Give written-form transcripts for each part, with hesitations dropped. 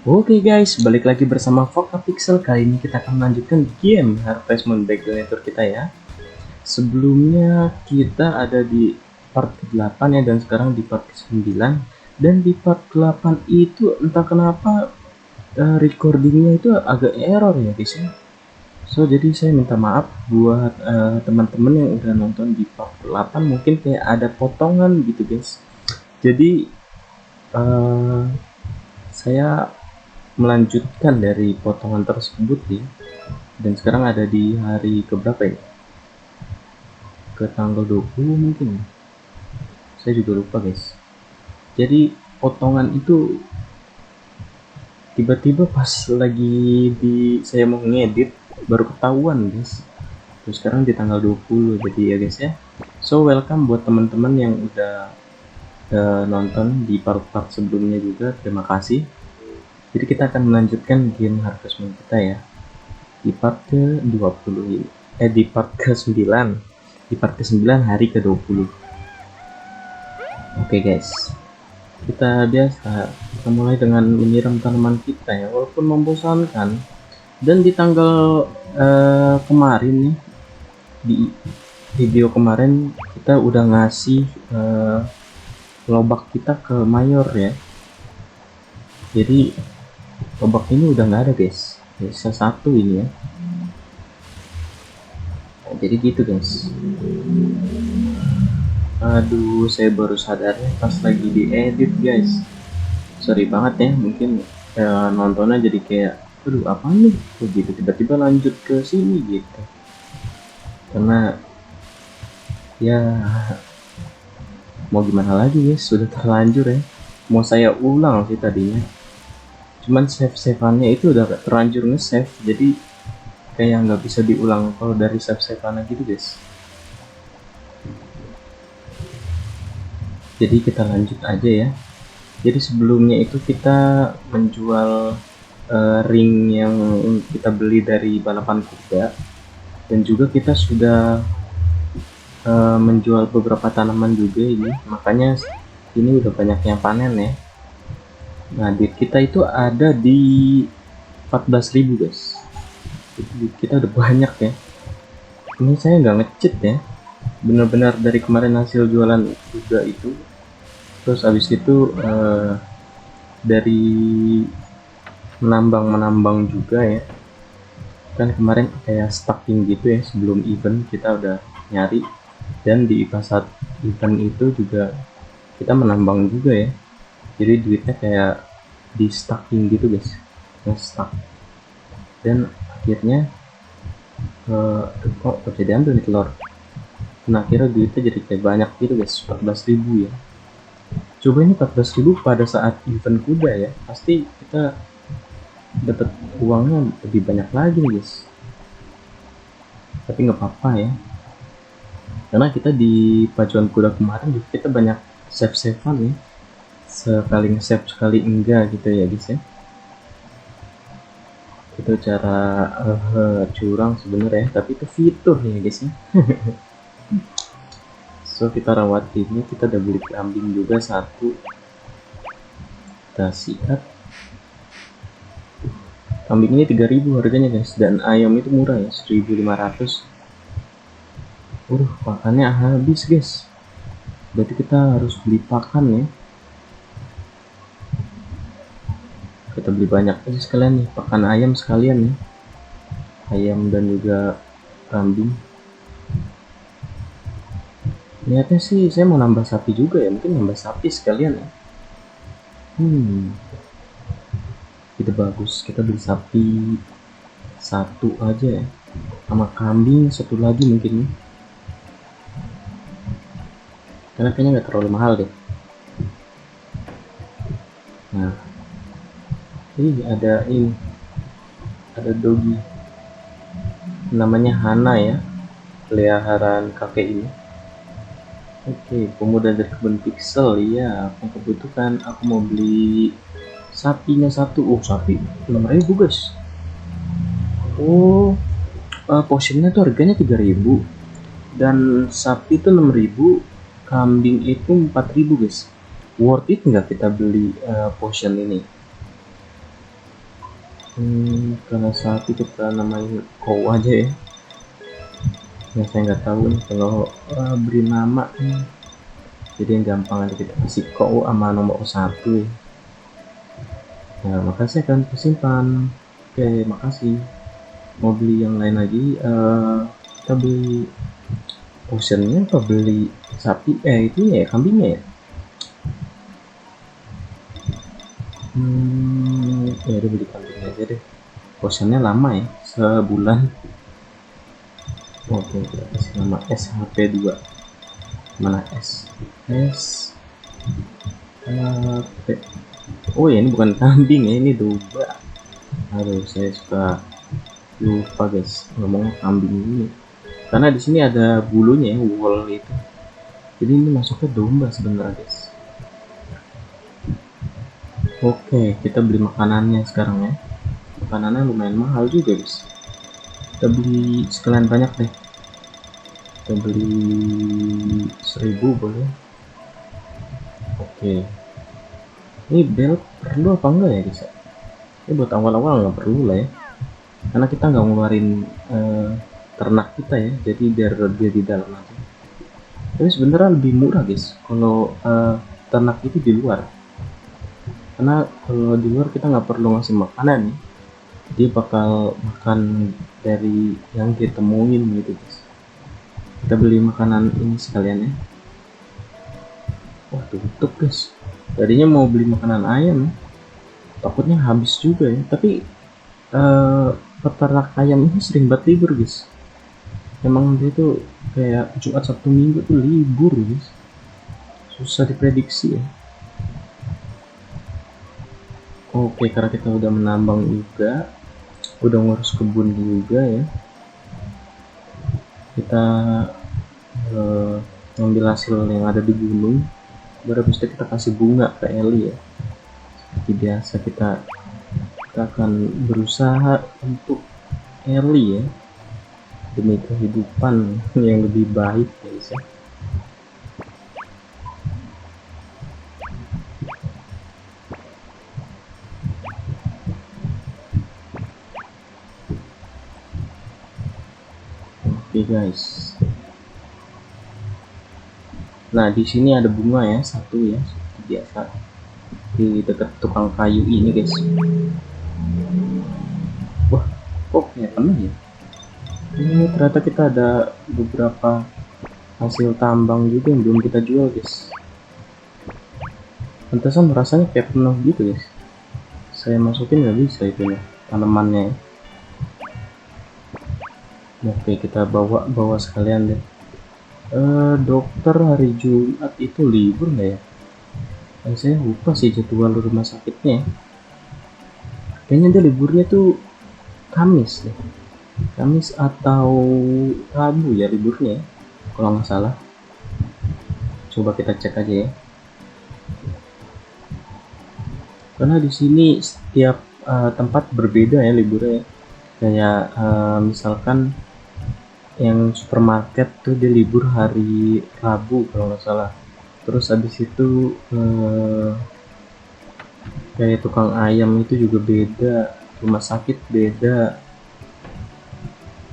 Oke guys, balik lagi bersama Voka Pixel. Kali ini kita akan melanjutkan game Harvest Moon Background Tour kita ya. Sebelumnya kita ada di part ke-8 ya, dan sekarang di part ke-9. Dan di part ke-8 itu entah kenapa recordingnya itu agak error ya guys ya. So jadi saya minta maaf buat teman-teman yang udah nonton di part ke-8, mungkin kayak ada potongan gitu guys. Jadi saya melanjutkan dari potongan tersebut ya, dan sekarang ada di hari keberapa ya, ke tanggal 20 mungkin, saya juga lupa guys. Jadi potongan itu tiba-tiba pas lagi saya mau ngedit baru ketahuan guys. Terus sekarang di tanggal 20 jadi ya guys ya. So welcome buat teman-teman yang udah nonton di part-part sebelumnya juga, terima kasih. Jadi kita akan melanjutkan game Harvest Moon kita ya, di part ke-20 ini. Di part ke-9. Di part ke-9 hari ke-20. Oke guys. Kita mulai dengan menyiram tanaman kita ya, walaupun membosankan. Dan di tanggal kemarin nih, di video kemarin kita udah ngasih lobak kita ke mayor ya. Jadi lobak ini udah nggak ada guys, sisa satu ini ya. Nah, jadi gitu guys. Aduh, saya baru sadarnya pas lagi diedit guys. Sorry banget ya, mungkin nontonnya jadi kayak aduh apa nih begitu, tiba-tiba lanjut ke sini gitu, karena ya mau gimana lagi guys, sudah terlanjur ya. Mau saya ulang sih tadinya, cuman save-saveannya itu udah terlanjur nge-save, jadi kayak nggak bisa diulang kalau dari save-saveannya gitu guys. Jadi kita lanjut aja ya. Jadi sebelumnya itu kita menjual ring yang kita beli dari balapan kuda, dan juga kita sudah menjual beberapa tanaman juga ini, makanya ini udah banyak yang panen ya. Nah, duit kita itu ada di 14.000 guys. Duit kita udah banyak ya. Ini saya nggak nge-cheat ya, benar-benar dari kemarin hasil jualan juga itu. Terus habis itu dari menambang juga ya, kan kemarin kayak stacking gitu ya, sebelum event kita udah nyari, dan di pas event itu juga kita menambang juga ya, jadi duitnya kayak di stacking gitu guys, nge-stack. Dan akhirnya kok jadi ambil nih telur. Nah akhirnya duitnya jadi kayak banyak gitu guys, 14.000 ya. Coba ini 14.000 pada saat event kuda ya, pasti kita dapat uangnya lebih banyak lagi nih guys. Tapi nggak apa-apa ya, karena kita di pacuan kuda kemarin juga kita banyak save-savean ya, sekali nge-save sekali enggak gitu ya guys ya. Itu cara curang sebenarnya, tapi itu fitur ya guys ya. So kita rawat ini, kita udah beli kambing juga satu, kita sikat. Kambing ini 3.000 harganya guys, dan ayam itu murah ya, 1.500. Pakannya habis guys, berarti kita harus beli pakan ya. Kita beli banyak aja sekalian nih, pakan ayam sekalian ya, ayam dan juga kambing. Niatnya sih saya mau nambah sapi juga ya, mungkin nambah sapi sekalian ya. Itu bagus, kita beli sapi satu aja ya, sama kambing satu lagi mungkin nih, karena kayaknya nggak terlalu mahal deh. Nah ini ada doggy namanya Hana ya, peliharaan kakek ini. Oke, pemuda dari kebun pixel ya, aku kebutuhan, aku mau beli sapinya satu. Sapi 6.000 guys. Potionnya tuh harganya 3.000, dan sapi itu 6.000, kambing itu 4.000 guys. Worth it nggak kita beli potion ini? Kalau sapi kita namain Kou aja ya. Saya nggak tahu nih kalau beri nama nih. Jadi yang gampang aja kita kasih Kou sama nomor 1 ya. Nah, makasih akan tersimpan. Oke, makasih. Mau beli yang lain lagi, kita beli potionnya atau beli sapi? Itu ya kambingnya ya. Ya udah beli kambingnya aja deh. Potionnya lama ya, sebulan. Oke, kita kasih nama SHP2. Mana S? SHP. Oh ya, ini bukan kambing ya, ini domba. Aduh, saya suka lupa guys ngomong kambing ini. Karena di sini ada bulunya ya, wool itu. Jadi ini masuknya domba sebenarnya guys. Oke, kita beli makanannya sekarang ya. Makanannya lumayan mahal juga guys. Kita beli sekalian banyak deh. Kita beli 1000 boleh. Oke. Ini belt perlu apa enggak ya guys? Ini buat awal-awal nggak perlu lah ya. Karena kita nggak ngeluarin ternak kita ya. Jadi biar dia di dalam aja. Tapi sebenarnya lebih murah guys kalau ternak itu di luar. Karena kalau di luar kita nggak perlu ngasih makanan nih. Dia bakal makan dari yang kita temuin gitu guys. Kita beli makanan ini sekalian ya. Wah, tutup guys. Tadinya mau beli makanan ayam ya. Takutnya habis juga ya. Tapi peternak ayam ini sering banget libur guys. Emang dia tuh kayak Jumat Sabtu Minggu tuh libur guys. Susah diprediksi ya. Oke, karena kita udah menambang juga, udah ngurus kebun juga ya, kita ngambil hasil yang ada di gunung. Baru habis itu kita kasih bunga ke Eli ya. Seperti biasa kita akan berusaha untuk Eli ya, demi kehidupan yang lebih baik guys ya. Oke guys. Nah, di sini ada bunga ya, satu ya, seperti biasa di dekat tukang kayu ini guys. Wah, kok kayak penuh ya? Ini ternyata kita ada beberapa hasil tambang juga yang belum kita jual guys. Pantesan rasanya kayak penuh gitu guys. Saya masukin nggak bisa itu ya, tanamannya ya. Oke, kita bawa sekalian deh. Dokter hari Jumat itu libur nggak ya? Saya lupa sih jadwal rumah sakitnya. Kayaknya dia liburnya tuh Kamis deh. Kamis atau Rabu ya liburnya, kalau nggak salah. Coba kita cek aja ya. Karena di sini setiap tempat berbeda ya liburnya. Kayak misalkan yang supermarket tuh dia libur hari Rabu kalau nggak salah. Terus habis itu kayak tukang ayam itu juga beda, rumah sakit beda.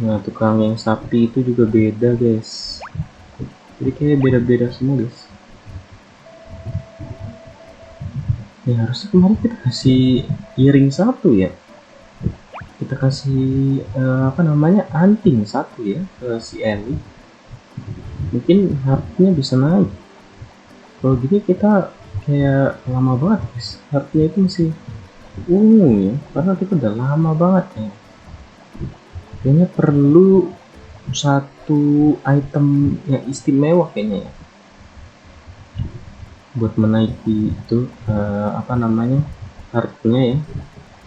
Nah, tukang yang sapi itu juga beda guys. Jadi kayak beda-beda semua guys. Ya harusnya kemarin kita kasih earring satu ya. Kita kasih anting satu ya ke si Eli. Mungkin heartnya bisa naik. Kalau gini kita kayak lama banget guys. Heartnya itu masih ungu ya, karena kita udah lama banget ya. Kayaknya perlu satu item yang istimewa kayaknya ya, buat menaiki itu heartnya ya.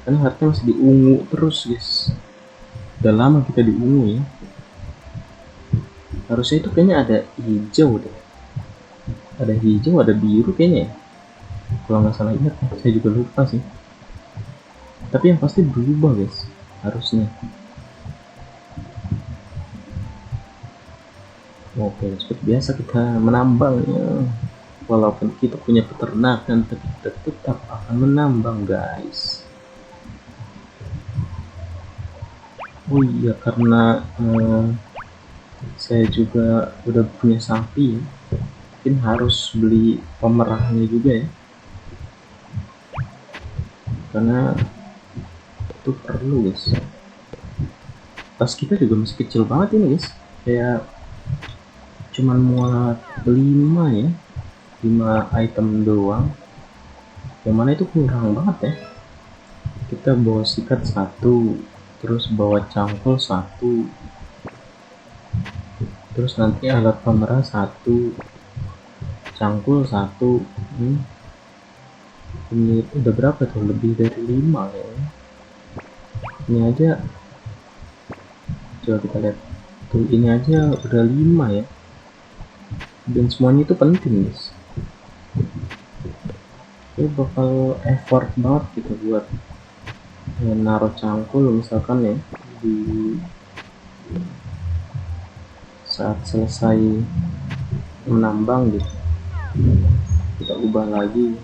Karena heartnya masih di ungu terus guys. Udah lama kita di ungu ya. Harusnya itu kayaknya ada hijau deh. Ada hijau, ada biru kayaknya ya. Kalau nggak salah ingat, saya juga lupa sih. Tapi yang pasti berubah guys, harusnya. Oke, seperti biasa kita menambang ya. Walaupun kita punya peternakan, tapi kita tetap akan menambang guys. Oh iya, karena saya juga udah punya sapi ya, mungkin harus beli pemerahnya juga ya, karena itu perlu guys. Tas kita juga masih kecil banget ini guys, kayak cuman muat 5 ya, 5 item doang, yang mana itu kurang banget ya. Kita bawa sikat 1, terus bawa cangkul 1, terus nanti alat pemerah 1, cangkul 1. Ini udah berapa tuh, lebih dari 5 ya. Ini aja coba kita lihat tuh, ini aja udah 5 ya, dan semuanya itu penting guys. Itu bakal effort banget gitu buat ya, naruh cangkul misalkan ya di saat selesai menambang gitu, kita ubah lagi.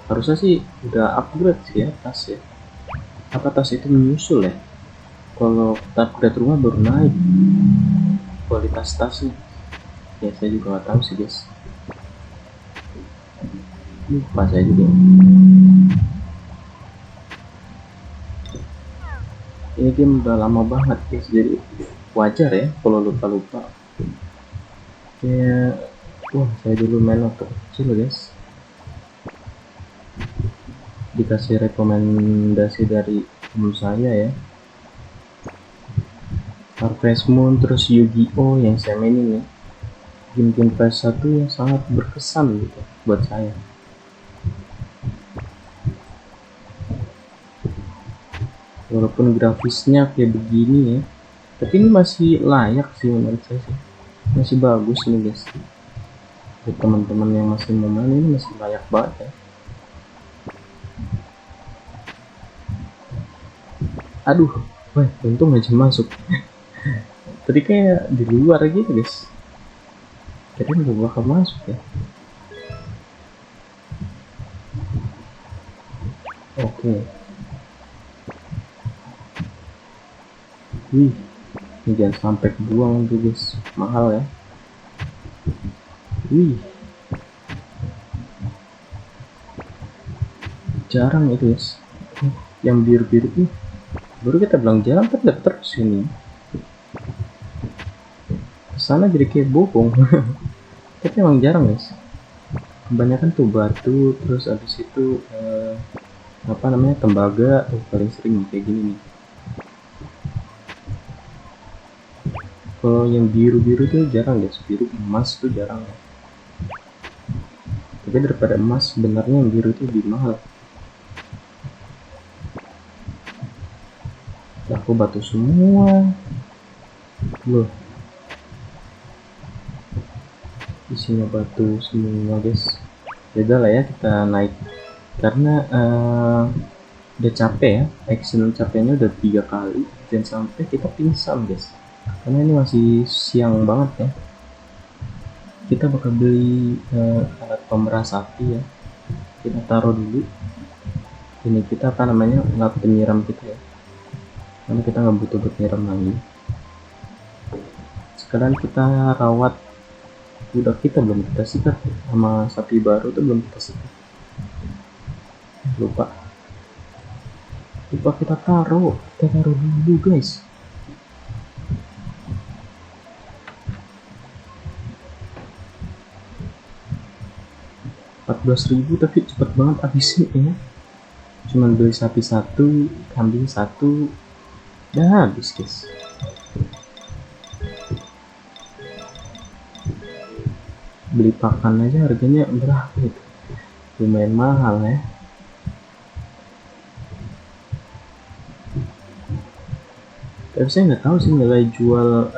Harusnya sih udah upgrade sih ya tas ya, apa tas itu menyusul ya, kalau kita upgrade rumah baru naik kualitas tasnya ya. Saya juga nggak tahu sih guys, lupa saya juga. Ini game udah lama banget guys, jadi wajar ya kalau lupa-lupa. Kayak wah, saya dulu main waktu kecil guys, dikasih rekomendasi dari teman saya ya, Harvest Moon, terus Yu-Gi-Oh yang saya mainin ya. Game-game PS1 yang sangat berkesan gitu buat saya. Walaupun grafisnya kayak begini ya, tapi ini masih layak sih menurut saya sih, masih bagus nih guys. Buat teman-teman yang masih mau main, ini masih layak banget ya. Aduh, wah, untung aja masuk. Tadi kayak di luar gitu guys, kirain gak bakal masuk ya. Oke. Wih, ini jangan sampai kebuang tuh guys, mahal ya. Wih, jarang itu guys, yang biru-biru nih baru kita bilang jarang, kan dapet terus ini. Kesana jadi kayak bopong. Tapi emang jarang guys, kebanyakan tuh batu, terus abis itu apa namanya, tembaga tuh paling sering kayak gini nih. Kalau yang biru-biru tuh jarang guys, biru emas tuh jarang ya. Tapi daripada emas sebenarnya yang biru tuh lebih mahal. Aku batu semua loh, isinya batu semua guys. Beda lah ya, kita naik karena udah capek ya, action capeknya udah 3 kali, jangan sampai kita pingsan guys, karena ini masih siang banget ya. Kita bakal beli alat pemerah sapi ya, kita taruh dulu. Ini kita apa namanya, alat penyiram kita ya, karena kita nggak butuh buat nyiram lagi. Sekarang kita rawat udah, kita belum kita sikat sama sapi baru tuh belum kita sikat, lupa kita taruh dulu guys. $14.000 tapi cepet banget habisnya ya, cuman beli sapi 1, kambing 1, udah habis guys. Beli pakan aja harganya berapa itu, lumayan mahal ya. Tapi saya nggak tahu sih nilai jual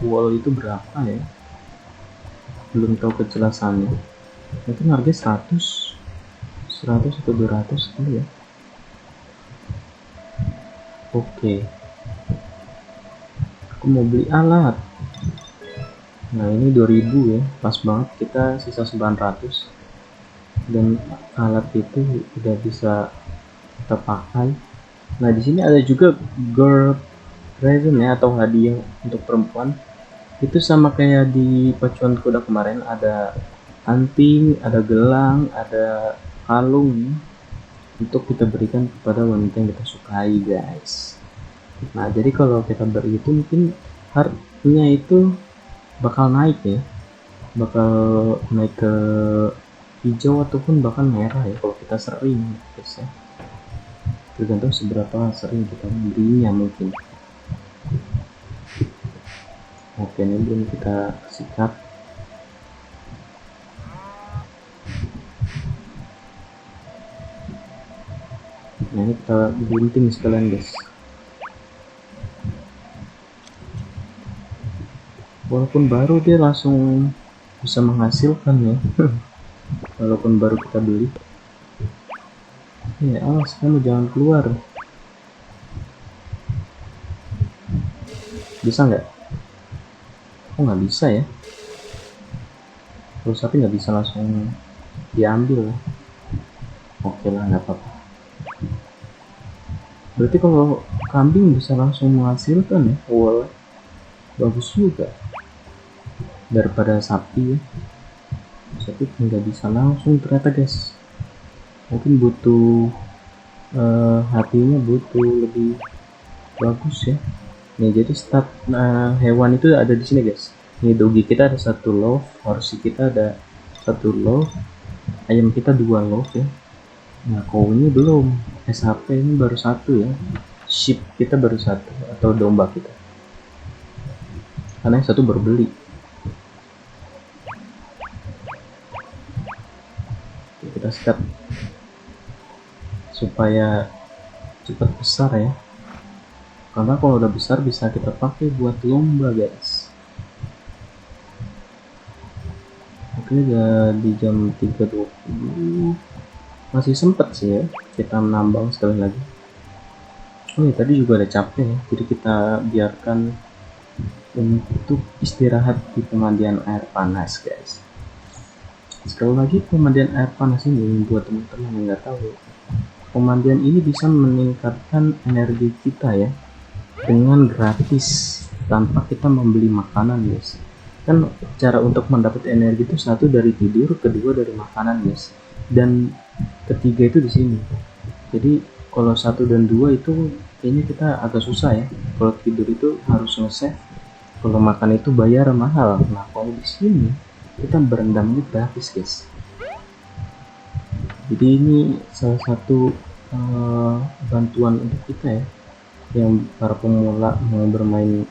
wool itu berapa ya, belum tahu kejelasannya. Mungkin harga 100 atau 200 kali ya. Oke, aku mau beli alat. Nah ini 2000 ya, pas banget, kita sisa 900 dan alat itu udah bisa kita pakai. Nah di sini ada juga girl present ya, atau hadiah untuk perempuan. Itu sama kayak di pacuan kuda kemarin, ada anting, ada gelang, ada kalung untuk kita berikan kepada wanita yang kita sukai, guys. Nah jadi kalau kita beri itu mungkin harganya itu bakal naik ya, bakal naik ke hijau ataupun bahkan merah ya kalau kita sering, guys ya. Tergantung seberapa sering kita memberinya mungkin. Oke, ini belum kita sikat. Nah ini kita gunting sekalian, guys. Walaupun baru dia langsung bisa menghasilkan ya. Walaupun baru kita beli. Ya awas, kamu jangan keluar. Bisa nggak? Oh nggak bisa ya. Terus tapi nggak bisa langsung diambil. Oke lah, nggak apa-apa. Berarti kalau kambing bisa langsung menghasilkan ya, wow, bagus juga. Daripada sapi ya. Sapi nggak bisa langsung ternyata, guys. Mungkin butuh hatinya butuh lebih bagus ya. Nih jadi stat hewan itu ada di sini, guys. Nih dogi kita ada 1 love, horsey kita ada 1 love, ayam kita 2 love ya. Nah cow ini belum, SHP ini baru 1 ya, sheep kita baru 1 atau domba kita, karena yang 1 baru beli. Kita sikat supaya cepat besar ya, karena kalau udah besar bisa kita pakai buat lomba, guys. Oke, udah di jam 3.20, masih sempet sih ya kita menambang sekali lagi. Oh ya, tadi juga ada capek ya, jadi kita biarkan untuk istirahat di pemandian air panas, guys. Sekali lagi, pemandian air panas ini buat teman-teman yang nggak tahu, pemandian ini bisa meningkatkan energi kita ya, dengan gratis tanpa kita membeli makanan, guys. Kan cara untuk mendapat energi itu 1 dari tidur, kedua dari makanan, guys, dan ketiga itu di sini. Jadi kalau 1 dan 2 itu kayaknya kita agak susah ya. Kalau tidur itu harus nge-save, kalau makan itu bayar mahal. Nah kalau di sini kita berendam ini gratis, guys. Jadi ini salah satu bantuan untuk kita ya, yang para pemula mau bermain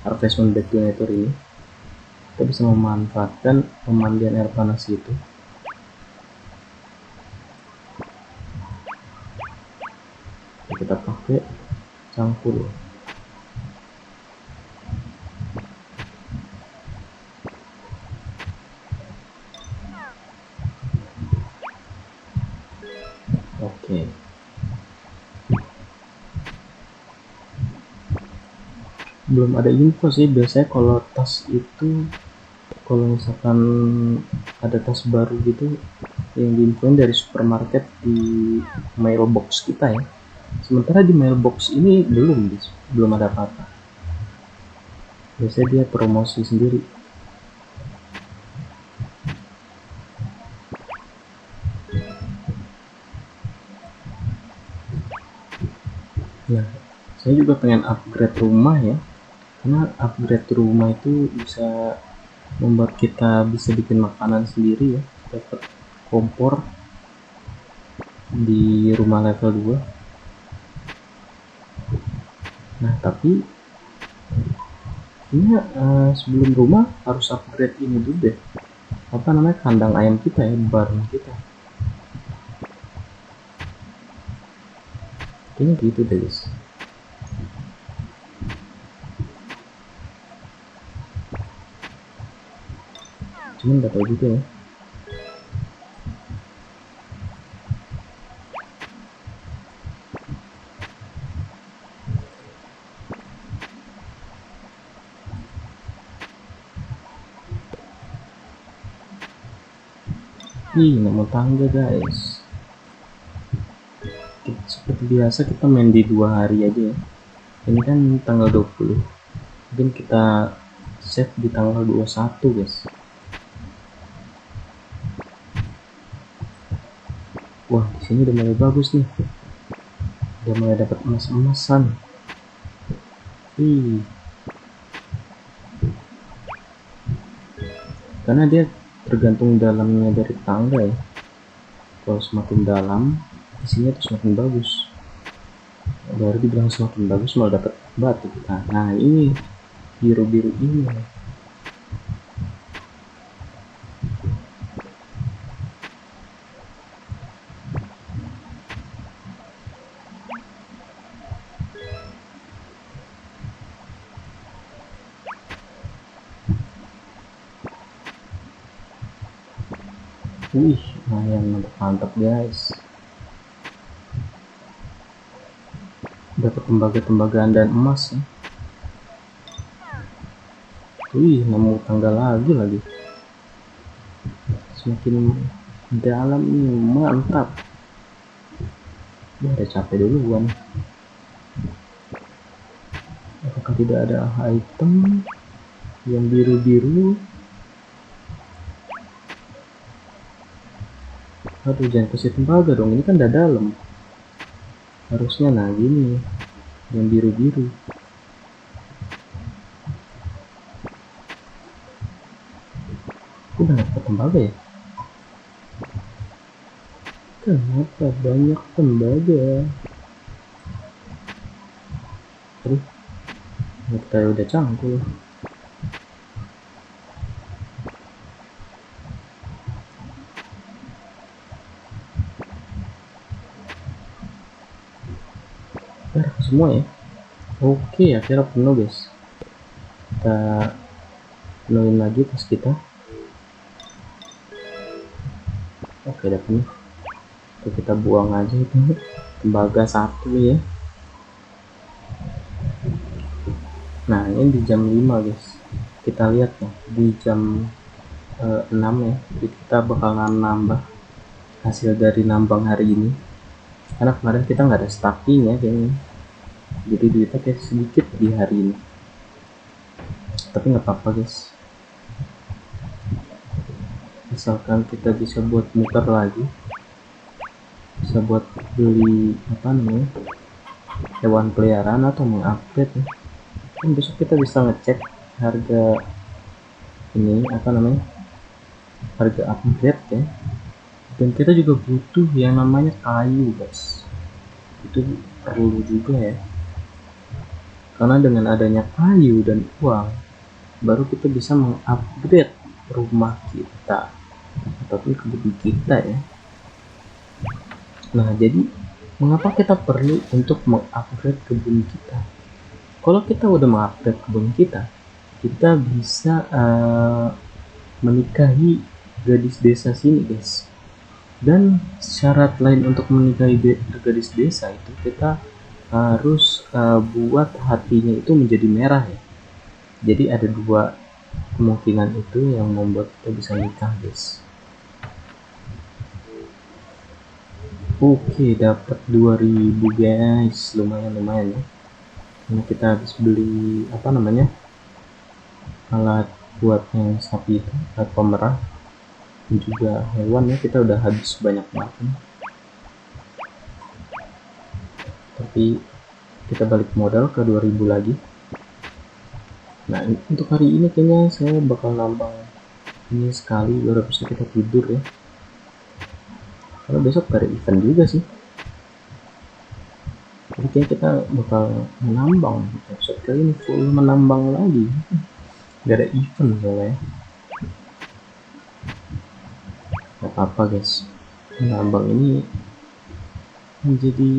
Harvest Moon Back to Nature ini. Kita bisa memanfaatkan pemandian air panas itu. Kita pakai cangkul. Oke. Belum ada info sih, biasanya kalau tas itu, kalau misalkan ada tas baru gitu yang diinfoin dari supermarket di mailbox kita ya. Sementara di mailbox ini belum ada apa-apa. Biasanya dia promosi sendiri. Nah, saya juga pengen upgrade rumah ya, karena upgrade rumah itu bisa membuat kita bisa bikin makanan sendiri ya, dapat kompor di rumah level 2. Nah tapi ini sebelum rumah harus upgrade ini dulu deh, apa namanya, kandang ayam kita ya, barn kita. Kayaknya gitu deh, guys. Cuman nggak tahu juga ya. Ih, nggak mau tangga, guys. seperti biasa kita main di 2 hari aja ya. Ini kan tanggal 20, mungkin kita save di tanggal 21 guys. Wah, di sini udah mulai bagus nih, udah mulai dapat emas-emasan. Karena dia tergantung dalamnya dari tangga ya. Kalau semakin dalam di sini tuh semakin bagus. Baru dibilang semakin bagus malah dapat batu. Nah ini biru-biru ini. Wih, lumayan mantap guys. Dapat tembaga-tembagaan dan emas ya. Wih, nemu tangga lagi. Semakin dalam ini mantap. Udah capek duluan. Apakah tidak ada item yang biru-biru? Aduh, jangan kasih tembaga dong, ini kan udah dalam. Harusnya nah gini, yang biru-biru. Udah dapat tembaga ya? Kenapa banyak tembaga? Aduh, kita udah cangkul. Semua ya. Oke, akhirnya penuh guys. Kita penuhin lagi tas kita. Oke, udah penuh. Oke, kita buang aja itu tembaga 1 ya. Nah, ini di jam 5 guys. Kita lihat ya, di jam 6 ya. Jadi kita bakalan nambah hasil dari nambang hari ini. Karena kemarin kita nggak ada stacking ya kayaknya. Jadi duitnya kayak sedikit di hari ini, tapi nggak apa-apa guys, misalkan kita bisa buat muter lagi, bisa buat beli apa namanya hewan peliharaan atau mengupgrade ya. Dan besok kita bisa ngecek harga ini apa namanya harga upgrade ya. Dan kita juga butuh yang namanya kayu guys, itu perlu juga ya. Karena dengan adanya kayu dan uang, baru kita bisa mengupgrade rumah kita ataupun kebun kita ya. Nah, jadi mengapa kita perlu untuk mengupgrade kebun kita? Kalau kita udah mengupgrade kebun kita, kita bisa menikahi gadis desa sini guys. Dan syarat lain untuk menikahi gadis desa itu kita harus buat hatinya itu menjadi merah ya. Jadi ada 2 kemungkinan itu yang membuat kita bisa nikah guys. Oke, dapat 2000 guys, lumayan ya. Ini kita habis beli apa namanya alat buat yang sapi itu, alat pemerah dan juga hewan ya, kita udah habis banyak banget nih. Tapi kita balik modal ke 2000 lagi. Nah, untuk hari ini kayaknya saya bakal nambang ini sekali, baru bisa kita tidur ya. Kalau besok ada event juga sih, jadi kayak kita bakal menambang. Episode kali ini full menambang lagi, gak ada event soalnya. Gak apa-apa guys, menambang ini menjadi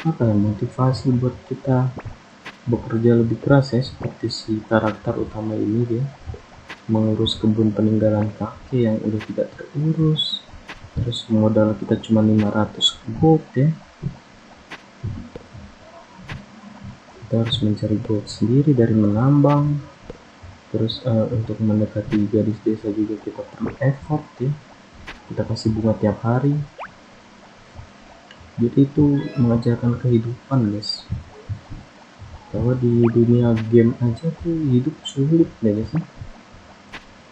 apa ya, motivasi buat kita bekerja lebih keras ya, seperti si karakter utama ini, dia mengurus kebun peninggalan kakek yang udah tidak terurus, terus modal kita cuma 500 gold ya. Kita harus mencari gold sendiri dari menambang. Terus untuk mendekati gadis desa juga kita perlu effort ya, kita kasih bunga tiap hari. Jadi itu mengajarkan kehidupan guys, bahwa di dunia game aja tuh hidup sulit ya guys.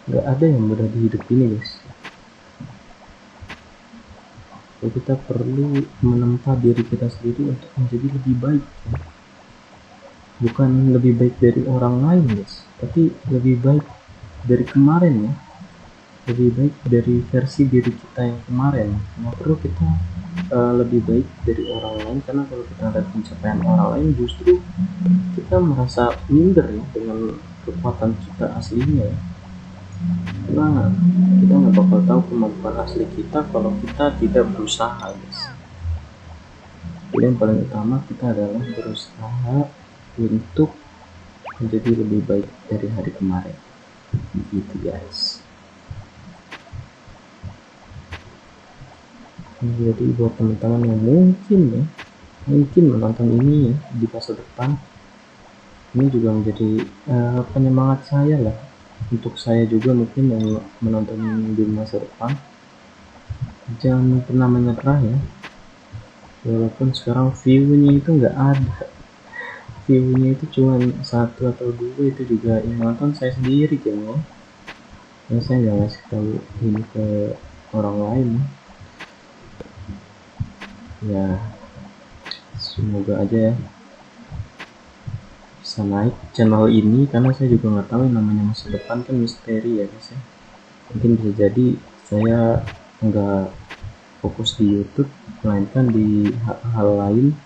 Nggak ada yang mudah di hidup ini guys. Jadi kita perlu menempa diri kita sendiri untuk menjadi lebih baik, bukan lebih baik dari orang lain guys, tapi lebih baik dari kemarin ya, lebih baik dari versi diri kita yang kemarin. Nggak perlu kita lebih baik dari orang lain, karena kalau kita lihat pencapaian orang lain justru kita merasa minder ya dengan kekuatan kita aslinya ya. Karena kita nggak bakal tahu kemampuan asli kita kalau kita tidak berusaha guys. Jadi yang paling utama kita adalah berusaha untuk menjadi lebih baik dari hari kemarin gitu guys. Jadi buat teman-teman yang mungkin menonton ini ya di masa depan, ini juga menjadi penyemangat saya lah, untuk saya juga mungkin yang menonton di masa depan. Jangan pernah menyerah ya, walaupun sekarang view-nya itu nggak ada, view-nya itu cuma 1 atau 2, itu juga yang nonton saya sendiri kayaknya. Ya saya nggak ngasih tahu ini ke orang lain ya. Semoga aja ya bisa naik channel ini, karena saya juga nggak tahu yang namanya masa depan kan misteri ya guys ya. Mungkin bisa jadi saya nggak fokus di YouTube, melainkan di hal lain.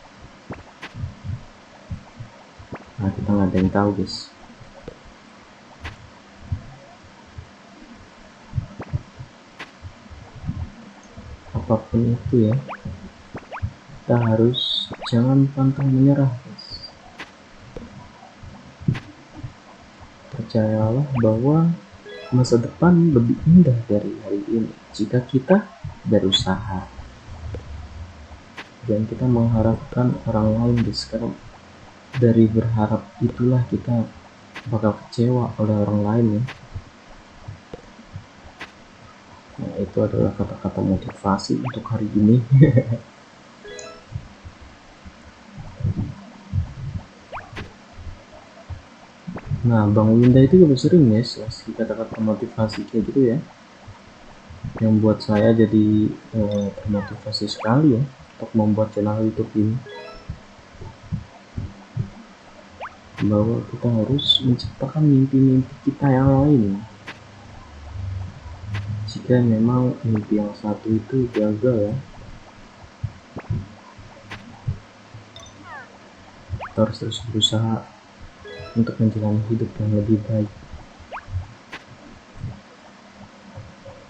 Nah kita nggak ada yang tahu guys. Apapun itu ya, kita harus jangan pantang menyerah guys. Percayalah bahwa masa depan lebih indah dari hari ini jika kita berusaha. Dan kita mengharapkan orang lain guys, karena dari berharap itulah kita bakal kecewa oleh orang lain ya. Nah itu adalah kata-kata motivasi untuk hari ini. Nah Bang Winda itu juga sering guys ngasih kata-kata motivasi kayak gitu ya, yang buat saya jadi termotivasi sekali ya untuk membuat channel YouTube ini, bahwa kita harus menciptakan mimpi-mimpi kita yang lain. Jika memang mimpi yang satu itu gagal ya, kita harus terus berusaha untuk menjalani hidup yang lebih baik.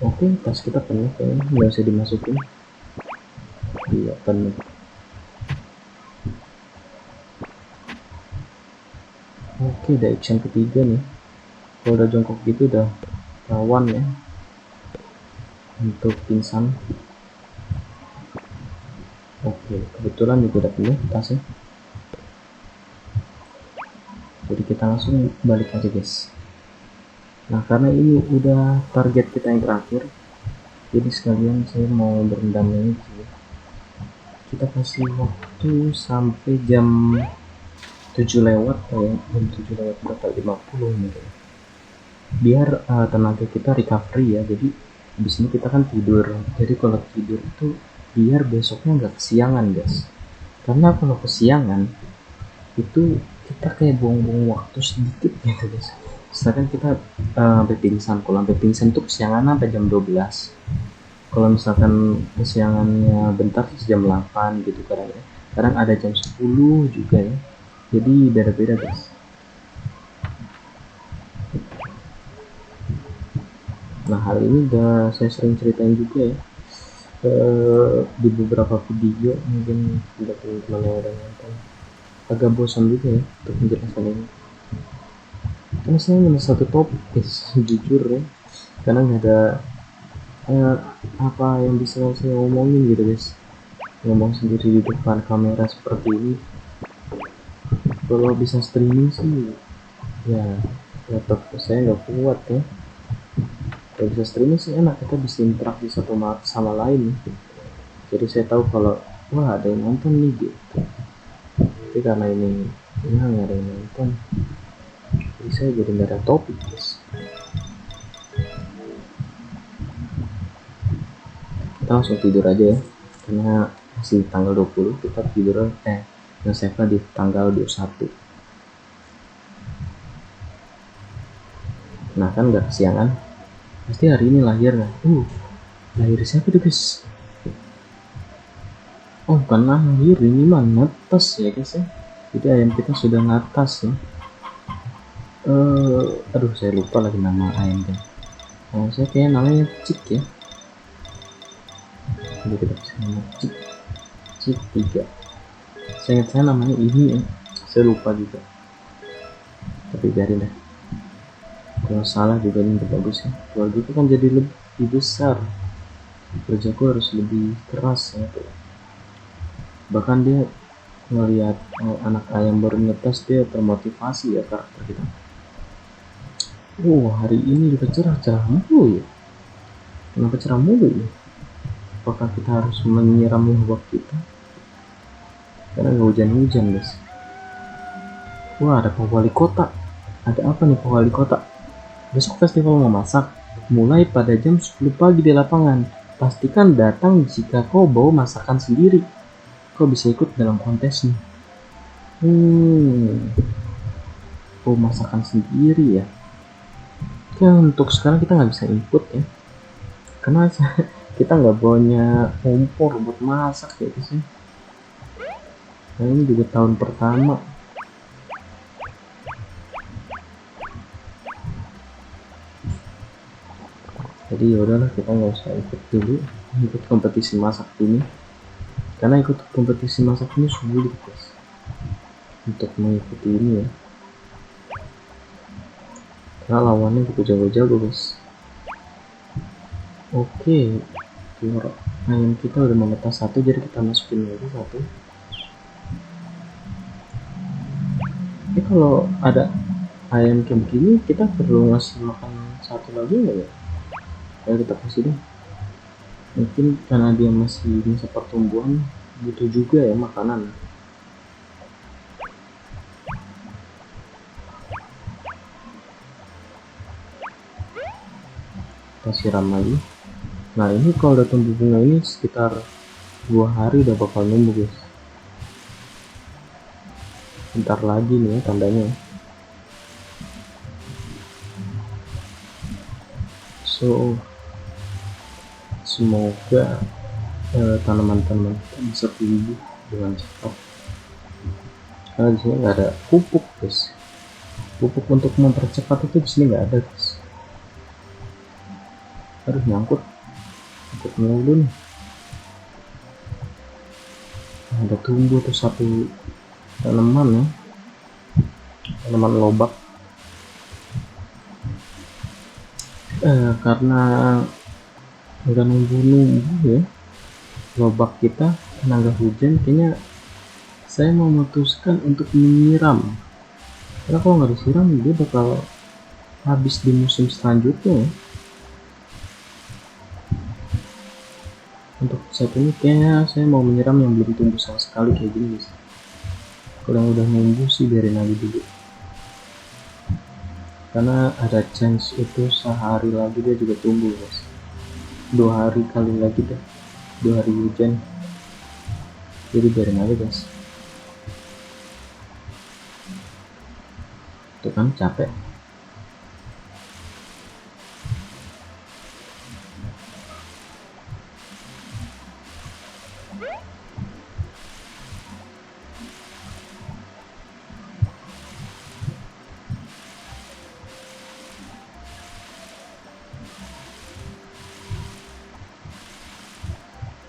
Oke, tas kita penuh kayaknya, nggak usah dimasukin. Iya penuh. Oke, udah action ketiga nih. Kalau udah jongkok gitu udah rawan ya untuk pingsan. Oke, kebetulan juga udah penuh tasnya, jadi kita langsung balik aja guys. Nah karena ini udah target kita yang terakhir, jadi sekalian saya mau berendam ini. Kita kasih waktu sampai jam 7 lewat ya, jam 7 lewat berapa, 50 mungkin, biar tenaga kita recovery ya. Jadi habis ini kita kan tidur, jadi kalau tidur itu biar besoknya nggak kesiangan guys, karena kalau kesiangan itu kita kayak buang-buang waktu sedikit gitu guys. Misalkan kita sampai pingsan, kalau sampai pingsan itu kesiangan sampai jam 12, kalau misalkan kesiangannya bentar jam 8 gitu, kadang ada jam 10 juga ya, jadi beda-beda guys. Nah hari ini udah saya sering ceritain juga ya di beberapa video, mungkin udah teman-teman yang udah nonton, agak bosan juga ya untuk menjelaskan ini, karena saya hanya satu topik guys, jujur ya, karena nggak ada apa yang bisa saya ngomongin gitu guys, ngomong sendiri di depan kamera seperti ini. Kalau bisa streaming sih ya laptop saya nggak kuat ya. Kalau bisa streaming sih enak, kita bisa interaksi satu sama lain. Jadi saya tahu kalau wah ada yang nonton nih gitu. Tapi karena ini ya nggak ada yang nonton, jadi saya jadi nggak ada topik guys. Kita langsung tidur aja ya, karena masih tanggal 20, kita tidur nge-save di tanggal 21. Nah kan nggak kesiangan, pasti hari ini lahir kan. Lahir siapa tuh guys? Oh bukan lahir, ini mah netes ya guys ya. Jadi ayam kita sudah ngatas ya. Aduh saya lupa lagi nama ayamnya. Saya kayaknya namanya Cik ya. Jadi kita bisa nama Cik 3. Saya ingat saya namanya ini ya. Saya lupa juga. Tapi biarin deh. Kalau salah juga ini bagus ya. Kalau gitu kan jadi lebih besar. Kerjaku harus lebih keras ya. Bahkan dia ngelihat anak ayam baru ngetes, dia termotivasi ya karakter kita. Hari ini juga cerah mulu ya. Kenapa cerah mulu ya? Apakah kita harus menyiram lubang kita? Karena nggak hujan-hujan guys. Ada Pak Wali Kota. Ada apa nih Pak Wali Kota? Besok festival memasak. Mulai pada jam 10 pagi di lapangan. Pastikan datang jika kau bawa masakan sendiri. Kau bisa ikut dalam kontes nih. Kau masakan sendiri ya. Untuk sekarang kita nggak bisa input ya, karena kita nggak punya kompor buat masak ya guys ya. Nah, ini juga tahun pertama. Jadi yaudahlah, kita nggak usah ikut dulu, ikut kompetisi masak ini, karena ikut kompetisi masak ini sulit guys untuk mengikuti ini ya. Karena lawannya juga jago-jago guys. Oke, telur ayam kita udah menetas 1, jadi kita masukin lagi 1. Ini kalau ada ayam kayak begini, kita perlu ngasih makan 1 lagi nggak ya? Ayo kita kasih deh. Mungkin karena dia masih masa pertumbuhan, butuh juga ya makanan. Kita siram lagi. Nah ini kalau udah tumbuh bunga ini sekitar 2 hari udah bakal numbuh guys. Bentar lagi nih ya tandanya. So semoga tanaman-tanaman kita bisa tumbuh dengan cepat. Karena di sini nggak ada pupuk guys. Pupuk untuk mempercepat itu di sini nggak ada guys. Aduh nyangkut mulu nih. Ada tumbuh tuh 1 tanaman ya, tanaman lobak. Karena udah nunggu ya lobak kita, tenaga hujan, kayaknya saya memutuskan untuk menyiram. Karena kalau nggak disiram dia bakal habis di musim selanjutnya ya. Untuk saat ini kayaknya saya mau menyiram yang belum tumbuh sama sekali kayak gini guys. Kalau yang udah numbuh sih biarin aja dulu, karena ada chance itu sehari lagi dia juga tumbuh guys. 2 hari kali lagi deh, 2 hari hujan, jadi biarin aja guys. Tuh kan capek.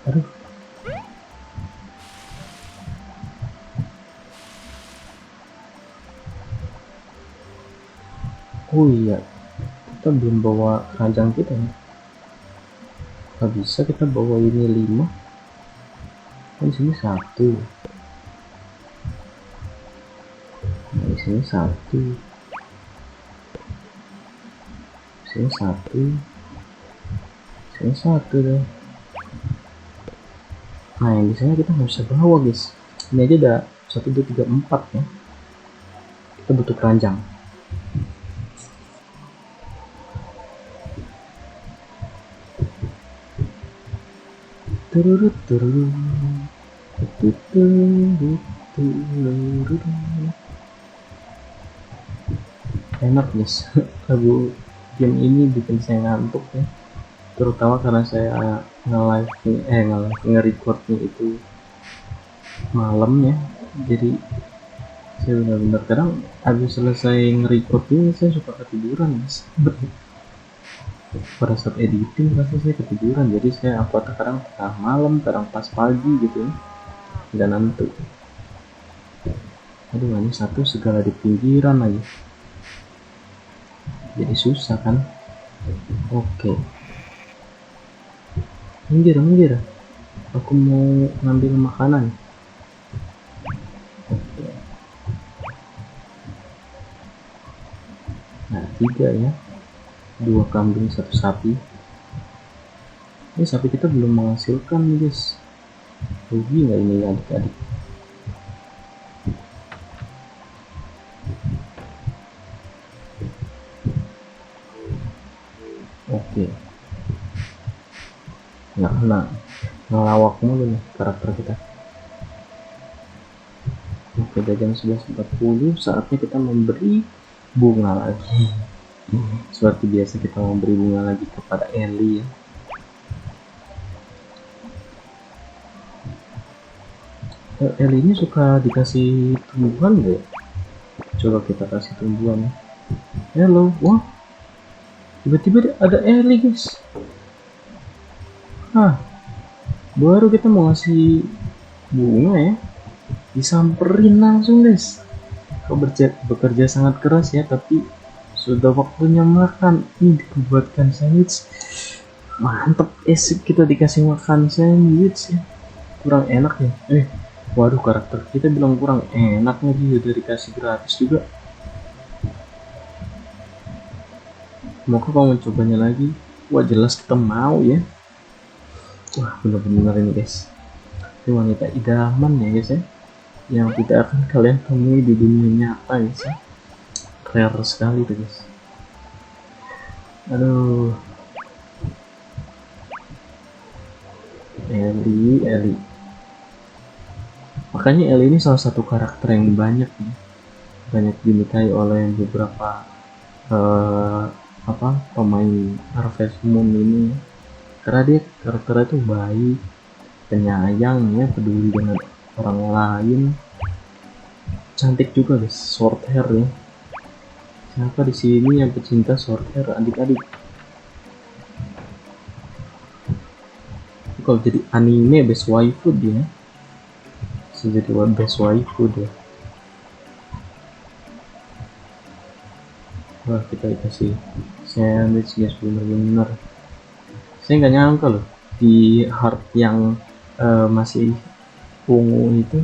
Aduh. Oh iya, kita belum bawa keranjang kita ya. Gak bisa kita bawa ini 5. Kan di sini 1. Nah, di sini 1. Sini 1. Sini 1 deh. Nah yang biasanya kita nggak bisa bawa guys, ini aja ada 1, 2, 3, 4 ya, kita butuh keranjang. Tururut tururut enak guys. Lagu game ini bikin saya ngantuk ya, terutama karena saya nge-recordnya itu malam ya, jadi saya benar-benar kadang habis selesai nge-record ini saya suka ketiduran guys. Pada saat editing pasti saya ketiduran, jadi saya upload kadang tengah malam, kadang pas pagi gitu ya, nggak nanti. Aduh ini satu segala di pinggiran lagi, jadi susah kan. Oke, minggir, aku mau ngambil makanan. Oke. Nah 3 ya, 2 kambing 1 sapi. Ini sapi kita belum menghasilkan guys, rugi nggak ini adik-adik? Oke, nah ngelawak mulu nih karakter kita. Oke, udah jam 11.40, saatnya kita memberi bunga lagi. Seperti biasa kita memberi bunga lagi kepada Ellie ya. Ellie ini suka dikasih tumbuhan gak ya? Coba kita kasih tumbuhan. Hello, wah, tiba-tiba ada Ellie guys. Baru kita mau ngasih bunga ya, disamperin langsung guys. Kau bekerja sangat keras ya, tapi sudah waktunya makan. Ini dibuatkan sandwich, mantep. Esik kita dikasih makan sandwich ya, kurang enak ya. Waduh, karakter kita bilang kurang enak lagi, udah dikasih gratis juga. Mau mencobanya lagi? Wah jelas kita mau ya. Wah benar-benar ini guys, ini wanita idaman ya guys ya, yang tidak akan kalian temui di dunia nyata guys ya. Rare sekali tuh guys. Aduh, Ellie. Makanya Ellie ini salah satu karakter yang banyak dinikahi oleh beberapa pemain Harvest Moon ini, karena dia karakternya tuh baik, penyayang ya, peduli dengan orang lain, cantik juga guys, short hair ya. Siapa di sini yang pecinta short hair adik-adik? Kalau jadi anime best waifu dia, bisa jadi best waifu dia. Wah kita dikasih sandwich guys, bener-bener saya nggak nyangka loh di heart yang masih ungu itu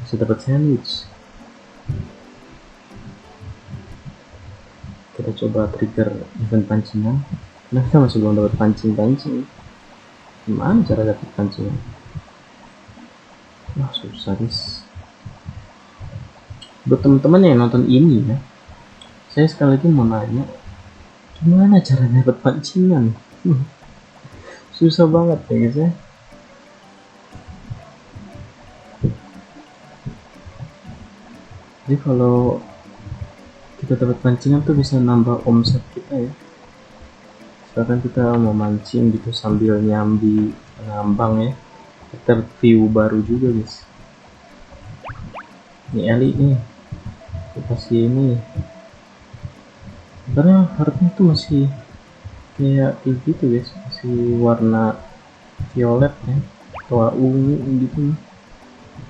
bisa dapat sandwich. Kita coba trigger event pancingan. Nah kita masih belum dapat pancing. Gimana cara dapat pancingan? Wah susah guys. Buat teman-teman yang nonton ini ya, saya sekali lagi mau nanya, gimana cara dapat pancingan? Susah banget ya guys ya. Jadi kalau kita dapat pancingan tuh bisa nambah omset kita ya. Misalkan kita mau mancing gitu sambil nyambi ngambang ya, kita view baru juga guys. Ini Ellie nih, kasih ini, karena hartnya tuh masih kayak gitu guys, masih warna violet ya, atau ungu gitu,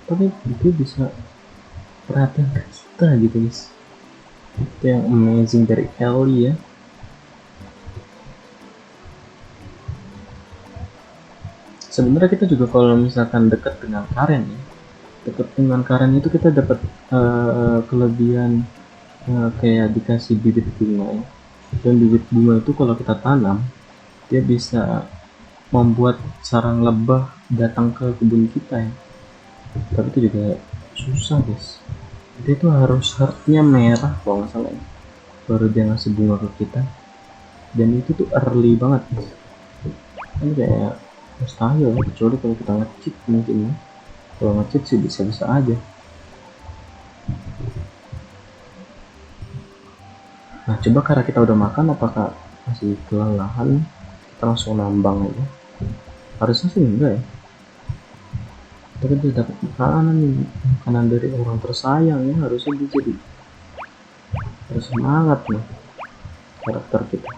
tapi itu bisa perhatian kita gitu guys. Itu yang amazing dari Ellie ya. Sebenarnya kita juga kalau misalkan dekat dengan Karen ya, itu kita dapat kelebihan kayak dikasih bibit bunga ya. Dan bibit bunga itu kalau kita tanam, dia bisa membuat sarang lebah datang ke kebun kita ya, tapi itu juga susah guys. Dia tuh harus heartnya merah kalau nggak salah ya, baru dia ngasih bunga ke kita, dan itu tuh early banget guys. Kan kayak mustahil ya, kecuali kalau kita nge-cheat mungkin ya. Kalau nge-cheat sih bisa-bisa aja. Nah coba karena kita udah makan, apakah masih kelelahan, kita langsung nambang aja? Harusnya sih enggak ya, kita kan udah dapat makanan dari orang tersayang ya, harusnya dia jadi harus semangat nih karakter kita.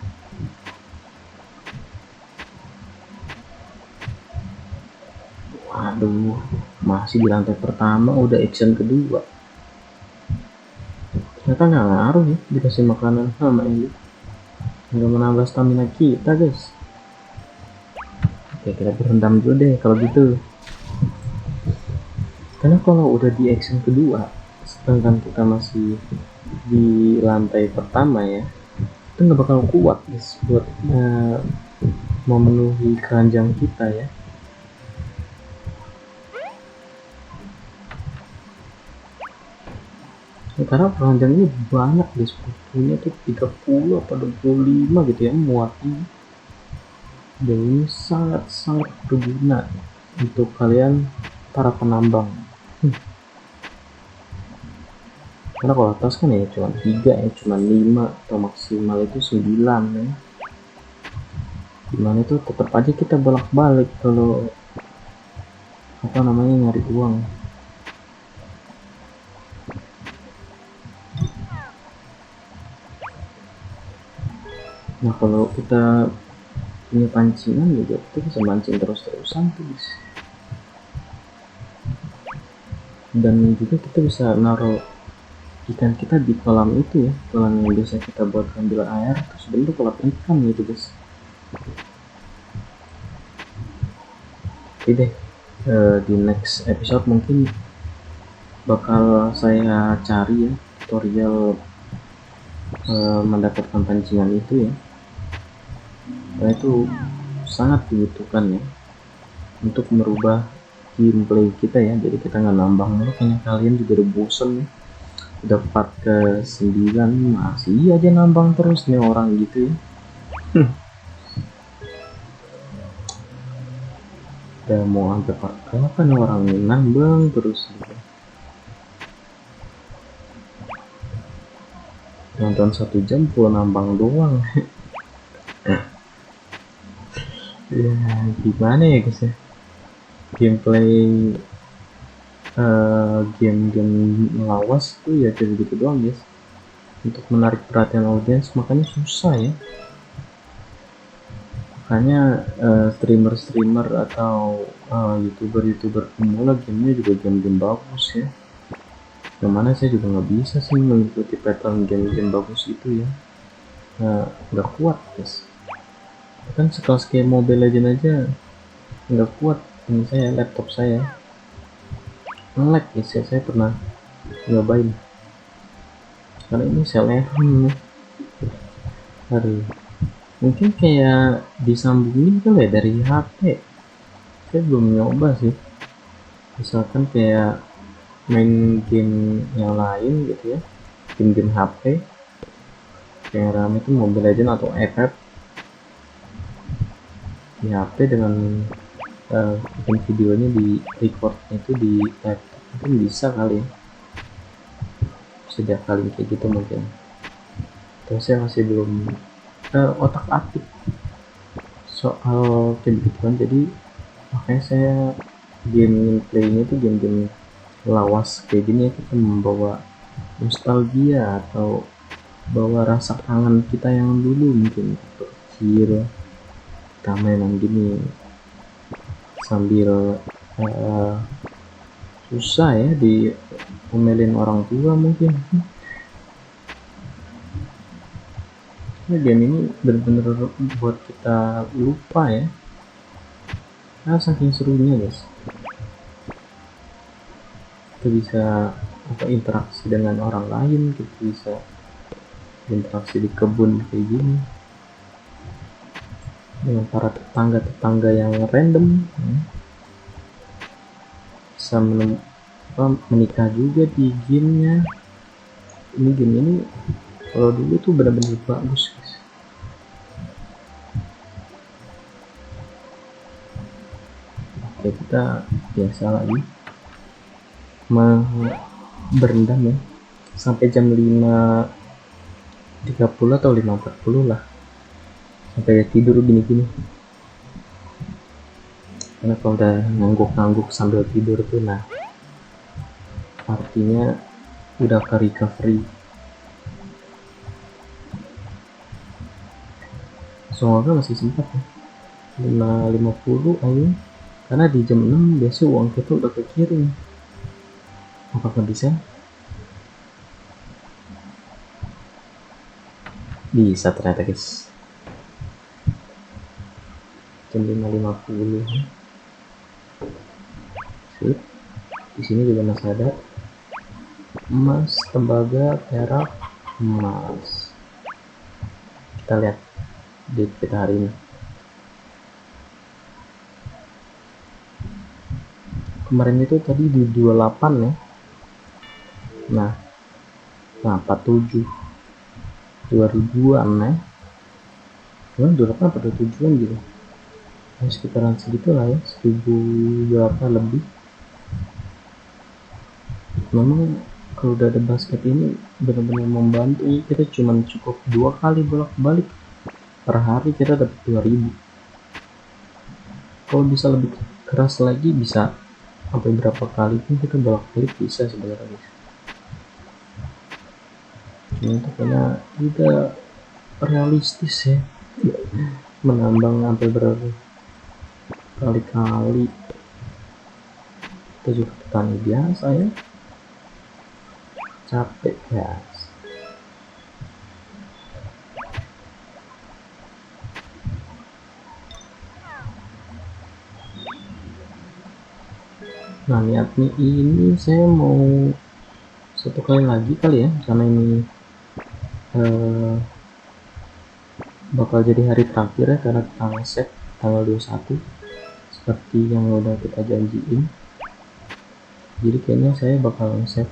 Waduh, masih di lantai pertama udah action kedua. Ternyata nggak ngaruh ya dikasih makanan sama ini, nggak menambah stamina kita guys. Oke, kita berendam dulu deh kalau gitu, karena kalau udah di action kedua sedangkan kita masih di lantai pertama ya, itu nggak bakal kuat guys buat memenuhi keranjang kita ya. Karena keranjangnya banyak guys, bukunya tuh 30 atau 25 gitu ya muatnya, dan ini sangat-sangat berguna untuk kalian para penambang. Karena kalau atas kan ya cuma 3 ya, cuma 5 atau maksimal itu 9 ya, dimana itu tetap aja kita bolak-balik kalau apa namanya nyari uang. Nah kalau kita punya pancingan juga kita bisa mancing terus-terusan tuh guys, dan juga kita bisa naruh ikan kita di kolam itu ya, kolam yang biasa kita buat ambil air, terus bentuk kolam ikan gitu guys. Oke deh, di next episode mungkin bakal saya cari ya tutorial mendapatkan pancingan itu ya, karena itu sangat dibutuhkan ya untuk merubah gameplay kita ya. Jadi kita nggak nambang mulu, kayaknya kalian juga udah bosen nih, udah part ke 9 masih aja nambang terus nih orang gitu ya. Udah mau sampai part berapa nih orang nambang terus gitu. Nonton 1 jam full nambang doang. Ya gimana ya guys ya, gameplay game-game lawas tuh ya kayak gitu doang guys, untuk menarik perhatian audiens, makanya susah ya. Makanya streamer-streamer atau youtuber-youtuber pemula gamenya juga game-game bagus ya, yang mana saya juga nggak bisa sih mengikuti pattern game-game bagus itu ya, nggak kuat guys. Kan sekelas kayak Mobile Legends aja nggak kuat ini saya, laptop saya nge-lag guys ya. Saya pernah nyobain karena ini Cell-FM. Aduh, mungkin kayak disambungin kali ya dari HP, saya belum nyoba sih. Misalkan kayak main game yang lain gitu ya, game-game HP yang rame itu Mobile Legends atau FF di HP dengan bikin videonya di recordnya itu di laptop, mungkin bisa kali ya, bisa diakalin kayak gitu mungkin. Terus saya masih belum otak atik soal kayak gitu kan, jadi makanya saya gameplaynya itu game-game lawas kayak gini ya, kita membawa nostalgia atau bawa rasa kangen kita yang dulu mungkin kecil, kita mainan gini sambil susah ya diomelin orang tua mungkin. Ya, game ini bener-bener buat kita lupa ya, nah saking serunya guys. Kita bisa interaksi dengan orang lain, kita bisa interaksi di kebun kayak gini. dengan para tetangga-tetangga yang random, bisa menikah juga di gamenya. Ini game ini kalau dulu tuh benar-benar bagus, guys. Oke, kita biasa lagi berendam ya sampai jam 5.30 atau 5.40 lah, sampai tidur gini-gini. Karena kalau udah ngangguk-ngangguk sambil tidur tuh, nah artinya udah ke recovery. Semoga masih sempat ya, 5.50 ayo, karena di jam 6 biasa uang kita udah kekirim. Apakah bisa? Bisa ternyata, guys. Jam 5.50. Sip. Di sini juga masih ada emas, tembaga, perak, emas. Kita lihat di kita hari ini. Kemarin itu tadi di 28 ya. Nah 47 2000-an ya. 28 atau 27-an gitu. Nah, sekitaran segitu lah ya, 1000 berapa lebih. Memang kalau udah ada basket ini benar-benar membantu. Kita cuma cukup 2 kali bolak-balik per hari, kita dapat 2000. Kalau bisa lebih keras lagi, bisa sampai berapa kali pun kita bolak-balik bisa sebenarnya. Itu karena kita realistis ya, menambang sampai berapa kali-kali. Kita juga petani biasa ya, capek ya. Nah niatnya ini saya mau satu kali lagi kali ya, karena ini bakal jadi hari terakhir ya, karena kita nge-save tanggal 21 seperti yang udah kita janjiin. Jadi kayaknya saya bakal nge-save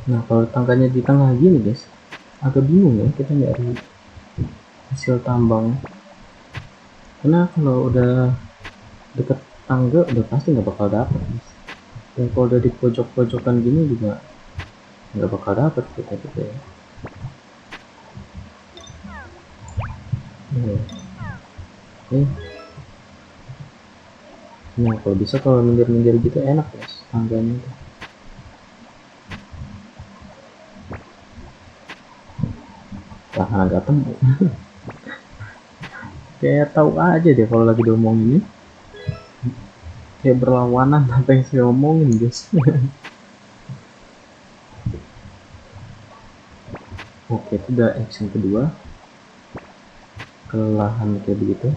Nah kalau tangganya di tengah gini guys, agak bingung ya kita nyari hasil tambang, karena kalau udah deket tangga udah pasti nggak bakal dapet guys. Dan kalau udah di pojok-pojokan gini juga nggak bakal dapet kita gitu ya. Nah kalau bisa kalau minggir-minggir gitu enak guys tangganya tuh. Bahkan agak temu. Kayak tahu aja deh kalau lagi diomongin ini, kayak berlawanan apa yang saya omongin guys. Oke, itu udah action kedua, kelelahan kayak begitu.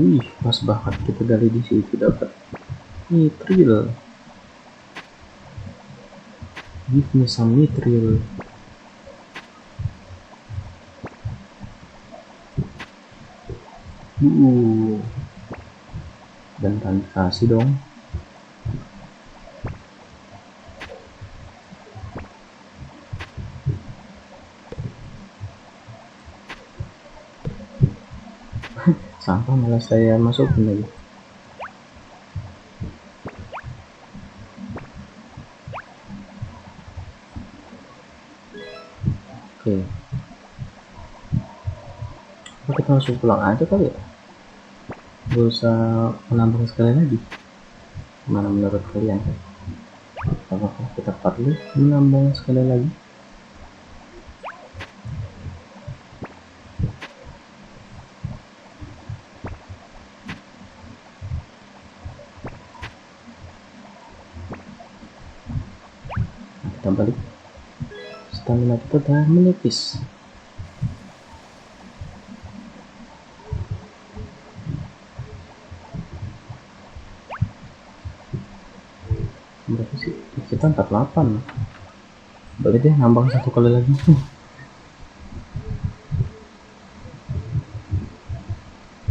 Wih, pas banget kita gali di situ dapat nitril. Give me some nitril. Dan kasih dong. Sampah malah saya masukin lagi. Oke. Kita langsung pulang aja kali ya, gak usah menambah sekali lagi. Mana menurut kalian? Apakah kita perlu menambah sekali lagi? Kita balik. Stamina kita telah menipis. Berapa sih? Kita 48. Boleh deh nambah satu kali lagi.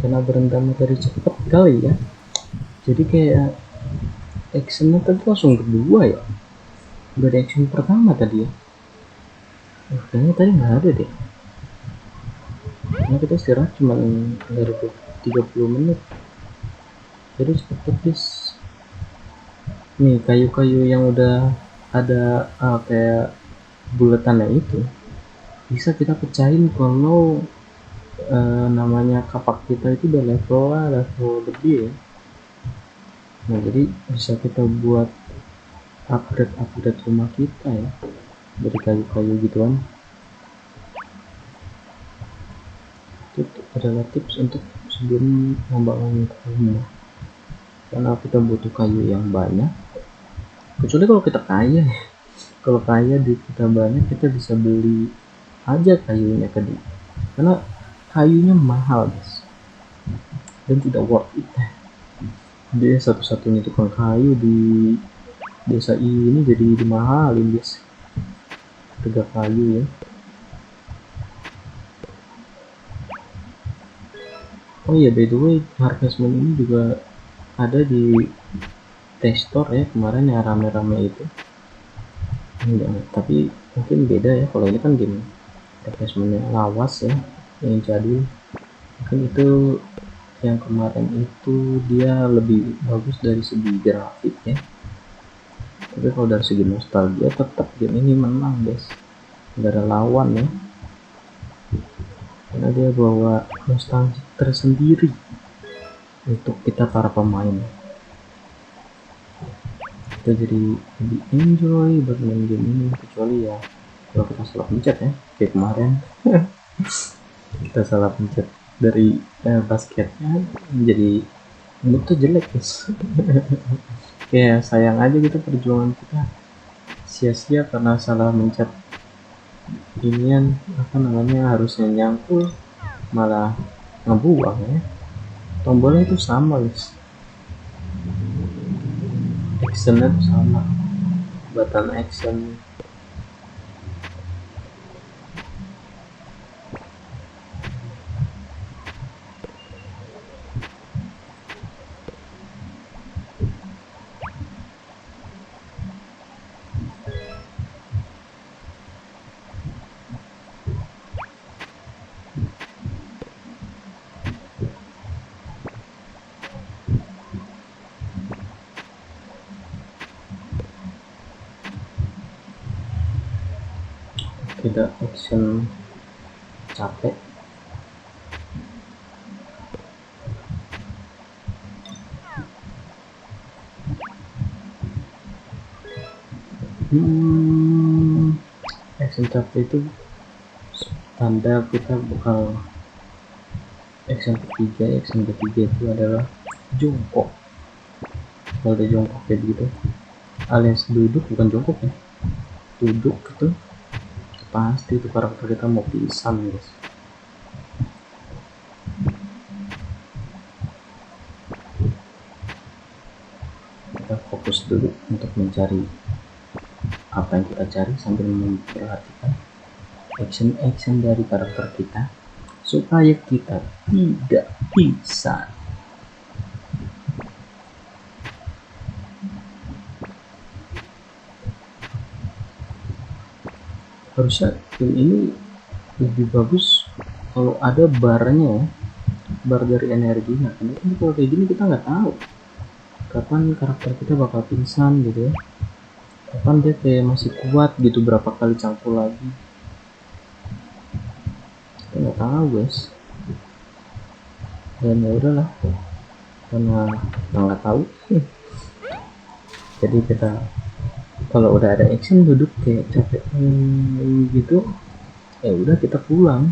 Karena berendam dari cepet kali ya. Jadi kayak actionnya tadi langsung kedua ya. Udah ada action pertama tadi ya. Kayaknya tadi nggak ada deh. Karena kita istirahat cuma dari 30 menit. Jadi cepet habis. Nih kayu-kayu yang udah ada kayak buletannya itu bisa kita pecahin kalau namanya kapak kita itu udah level lebih ya. Nah jadi bisa kita buat upgrade rumah kita ya dari kayu-kayu gituan. Itu adalah tips untuk sebelum membangun rumah, karena kita butuh kayu yang banyak. Kecuali kalau kita kaya ya. Kalau kaya duit kita banyak, kita bisa beli aja kayunya ke dia, karena kayunya mahal guys dan tidak worth it. Dia satu-satunya tukang kayu di desa ini, jadi dimahalin guys harga kayu ya. Oh iya, by the way, Harvestmoon ini juga ada di Play Store ya, kemarin yang rame-rame itu. Enggak, tapi mungkin beda ya, kalau ini kan game Harvestmoon lawas ya, yang jadul. Mungkin itu yang kemarin itu dia lebih bagus dari segi grafik ya, tapi kalau dari segi nostalgia tetap game ini menang guys, nggak ada lawan ya, karena dia bawa nostalgia tersendiri untuk kita para pemain. Kita jadi lebih enjoy bermain game ini, kecuali ya kalau kita salah pencet ya, kayak kemarin kita salah pencet dari basketnya, jadi mood tuh jelek guys. Kayak sayang aja gitu perjuangan kita sia-sia karena salah mencet inian, apa namanya, harusnya nyangkul malah ngebuang ya. Tombolnya itu sama guys, actionnya tuh sama, button action. Tidak action capek. Action capek itu tanda kita bakal action ketiga itu adalah jongkok. Kalau ada jongkok kayak begitu, alias duduk, bukan jongkok ya, duduk itu pasti itu karakter kita mau pingsan guys. Kita fokus dulu untuk mencari apa yang kita cari sambil memperhatikan action dari karakter kita supaya kita tidak pingsan. Harusnya game ini lebih bagus kalau ada barnya, bar dari energi. Nah, karena kalau kayak gini kita nggak tahu kapan karakter kita bakal pingsan gitu ya, kapan dia kayak masih kuat gitu, berapa kali cangkul lagi, kita nggak tahu guys. Dan ya udahlah, karena kita nggak tahu jadi kita Kalau udah ada action duduk kayak capek gitu, ya udah kita pulang,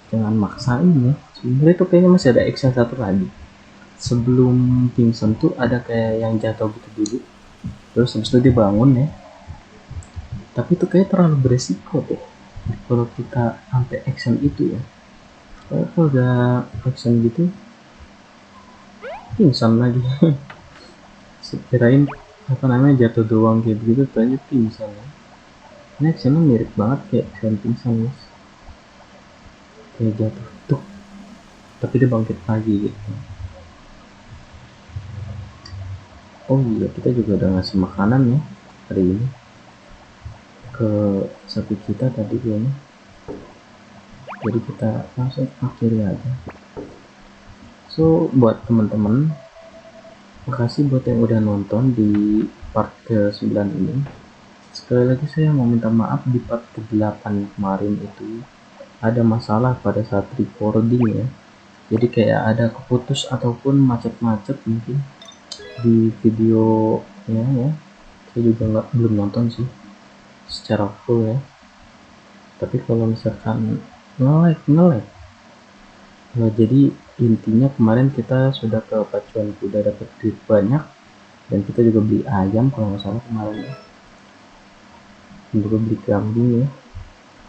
jangan maksain ya. Sebenarnya tuh kayaknya masih ada action satu lagi sebelum pingsan tuh, ada kayak yang jatuh gitu dulu, terus habis itu dia bangun ya, tapi itu kayak terlalu beresiko deh kalau kita sampai action itu ya. Kalau udah action gitu pingsan lagi. Sekirain apa namanya jatuh doang kayak begitu, ternyata pingsan ya. Ini actionnya mirip banget kayak action pingsan guys, kayak jatuh tuh tapi dia bangkit lagi gitu. Oh iya, kita juga udah ngasih makanan ya hari ini ke sapi kita tadi kayaknya, jadi kita langsung akhiri aja. So buat teman-teman, makasih buat yang udah nonton di part ke-9 ini. Sekali lagi saya mau minta maaf, di part ke-8 kemarin itu ada masalah pada saat recording ya, jadi kayak ada keputus ataupun macet-macet mungkin di videonya ya. Saya juga belum nonton sih secara full ya, tapi kalau misalkan nge-lag jadi intinya kemarin kita sudah ke pacuan kuda, dapat duit banyak, dan kita juga beli ayam kalau nggak salah kemarin ya, dan juga beli kambing ya,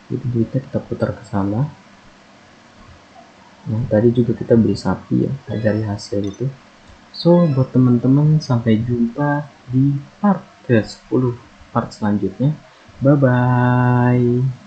jadi duitnya kita putar ke sana. Nah tadi juga kita beli sapi ya dari hasil itu. So buat teman-teman, sampai jumpa di part ke 10, part selanjutnya. Bye bye.